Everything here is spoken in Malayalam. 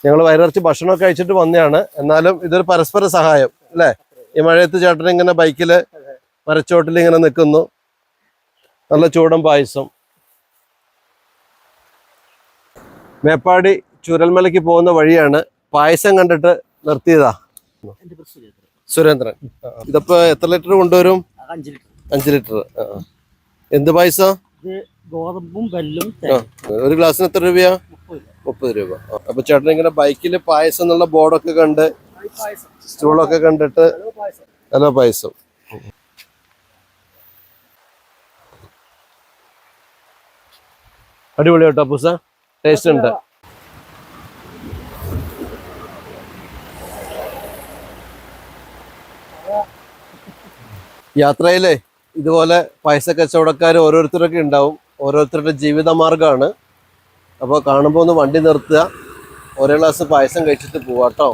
ഞങ്ങൾ വയറിറച്ച് ഭക്ഷണമൊക്കെ കഴിച്ചിട്ട് വന്നതാണ്. എന്നാലും ഇതൊരു പരസ്പര സഹായം അല്ലേ? ഈ മഴയത്ത് ചേട്ടൻ ഇങ്ങനെ ബൈക്കില് മരച്ചോട്ടിൽ ഇങ്ങനെ നിൽക്കുന്നു. നല്ല ചൂടൻ പായസം. മേപ്പാടി ചുരൽമലയ്ക്ക് പോകുന്ന വഴിയാണ്. പായസം കണ്ടിട്ട് നിർത്തിയതാ. സുരേന്ദ്രൻ. ഇതിപ്പോ എത്ര ലിറ്റർ കൊണ്ടുവരും? 5 ലിറ്റർ. എന്ത് പായസം? ഗോതമ്പും ബെല്ലും. ഒരു ഗ്ലാസ്സിന് എത്ര രൂപയാ? 30 രൂപ. അപ്പൊ ചേട്ടൻ ഇങ്ങനെ ബൈക്കിൽ പായസം എന്നുള്ള ബോർഡൊക്കെ കണ്ട് സ്റ്റൂളൊക്കെ കണ്ടിട്ട് നല്ല പായസം. അടിപൊളി കേട്ടോ പൂസ, ടേസ്റ്റ് ഉണ്ട്. യാത്രയിലെ ഇതുപോലെ പായസ കച്ചവടക്കാർ ഓരോരുത്തരൊക്കെ ഉണ്ടാവും. ഓരോരുത്തരുടെ ജീവിതമാർഗ്ഗമാണ്. അപ്പോൾ കാണുമ്പോൾ ഒന്ന് വണ്ടി നിർത്തുക, ഓരോ ഗ്ലാസ് പായസം കഴിച്ചിട്ട് പോവാട്ടോ.